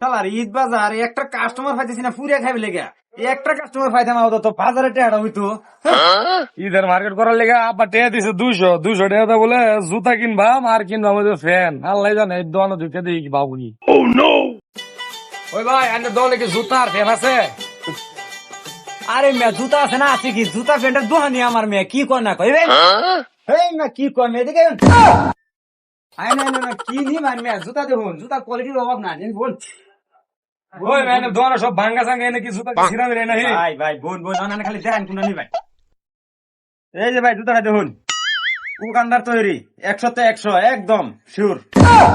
শালার ঈদ বাজার একটা কাস্টমার পাইতেছি না, পুরে খাইবে লেগে একটা কাস্টমার পাইতাম আমাদের তো বাজারে টেহাটা হইতো। ঈদের মার্কেট করার লেগে আব্বা টেয়া দিছে 200 টাকা বলে জুতা কিনবা আর কিনবা আমাদের ফ্যান আল্লাহ জানে এই দোকানে ঢুকে দিই কি বাবু নি। ওই ভাই আন্ডার দোকানে কি জুতা আর ফ্যান আছে? আরে মেয়ে জুতা আছে না, আছে কি জুতা প্যান্টের দোহানি আমার মেয়ে কি কর না কই কি কর মেয়ে দেখে আই না না কি নি মান মেয়ে জুতা দেখুন, জুতা কোয়ালিটির অভাব না বল। ওই ভাই দোকানে সব ভাঙ্গা সাঙ্গা এনে কি জুতা ছিড়া মেরে নাই? ভাই ভাই বোন বোন না খালি দেখেন কোনটা নি ভাই। এই যে ভাই জুতাটা দেখুন, উগান্ডার তৈরি, 100 একদম শিওর।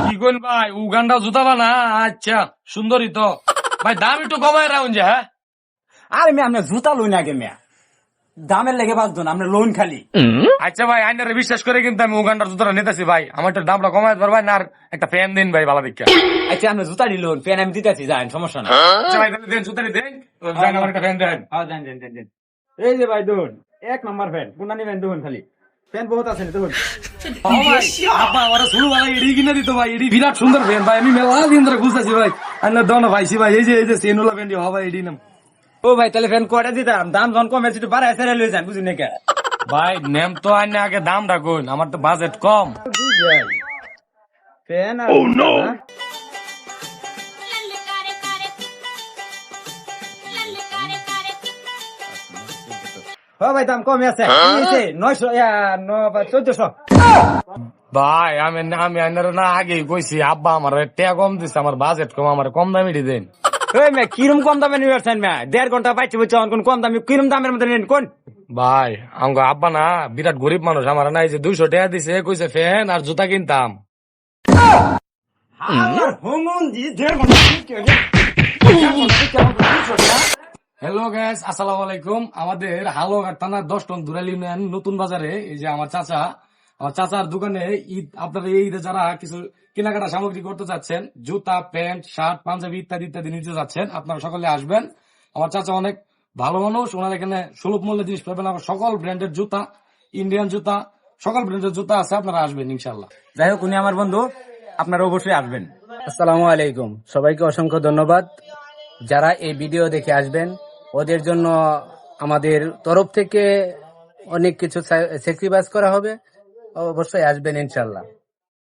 কি কোন ভাই উগান্ডা জুতা বানা? আচ্ছা সুন্দরী তো ভাই, দাম একটু কমায় রাখুন যে। হ্যাঁ আরে মেয়ে আপনার জুতা লোন আগে মেয়া, দামের লেগে বাঁচতো না আপনার লোন খালি। আচ্ছা ভাই আইনারে বিশ্বাস করে কিন্তু আমি উগান্ডার জুতাটা নিতেছি ভাই, আমার একটু দামটা কমায় পারবেন না? আর একটা ফ্যান দিন ভাই ভালো দেখে। আচ্ছা আপনার জুতারি লোন ফ্যান আমি দিতেছি, যান সমস্যা না। আচ্ছা ভাই তাহলে দেন জুতাটি দেন, যান আমার একটা ফ্যান দেন। হ্যাঁ দেন দেন দেন দেন। এই যে ভাই দেখুন 1 নম্বর ফ্যান, কোনটা নিবেন দেখুন খালি, ফ্যান বহুত আছে দেখুন। ও ভাই আপা ওরা শুরু ভাই এডি কিনে দিত ভাই, এডি বিরাট সুন্দর ফ্যান ভাই, আমি মেলা দিন ধরে খুঁজতেছি ভাই। আইনা দোনো ভাইছি ভাই, এই যে সেনুলা ফ্যান দি ভাই এডি নাম। ও ভাই তাহলে ফ্যান কয়টা দিতাম, দাম যখন কমে একটু বাড়ায় সেরে লয়ে যান, বুঝুন নাকি ভাই নেম তো আইনা আগে দামটা কোন, আমার তো বাজেট কম। ফ্যান আর ও ভাই দাম কমে আছে 900 ভাই আমি আইনার না আগেই কইছি, আব্বা আমার টাকা কম দিছে, আমার বাজেট কম, আমার কম দামি দেন। ওই মেয়ে কিরম কম দামে নিবেন মেয়ে, 1.5 ঘন্টা বাইতে বলছে কোন কম দামি কিরম দামের মধ্যে নেন কোন? ভাই আমাকে আব্বা না বিরাট গরিব মানুষ, আমার না এই যে 200 টাকা দিছে কইছে ফ্যান আর জুতা কিনতাম। হ্যালো গাইস আসসালামু আলাইকুম। আমাদের হালুয়াঘাট থানা 10 টন দুরাইল ইউনিয়ন নতুন বাজারে এই যে আমার চাচার দোকানে ঈদ, আপনারা এই ঈদে যারা কিছু কেনাকাটা সামগ্রী করতে চাচ্ছেন, জুতা প্যান্ট শার্ট পাঞ্জাবি ইত্যাদি ইত্যাদি নিতে যাচ্ছেন, আপনারা সকলে আসবেন। আমার চাচা অনেক ভালো মানুষ, ওনার এখানে সুলভ মূল্যে জিনিস পাবেন। আমার সকল ব্র্যান্ডের জুতা, ইন্ডিয়ান জুতা, সকল ব্র্যান্ডের জুতা আছে, আপনারা আসবেন ইনশাল্লাহ। যাই হোক উনি আমার বন্ধু, আপনারা অবশ্যই আসবেন। আসসালামু আলাইকুম, সবাইকে অসংখ্য ধন্যবাদ। যারা এই ভিডিও দেখে আসবেন ওদের জন্য আমাদের তরফ থেকে অনেক কিছু স্যাক্রিফাইস করা হবে, অবশ্যই আসবেন ইনশাল্লাহ।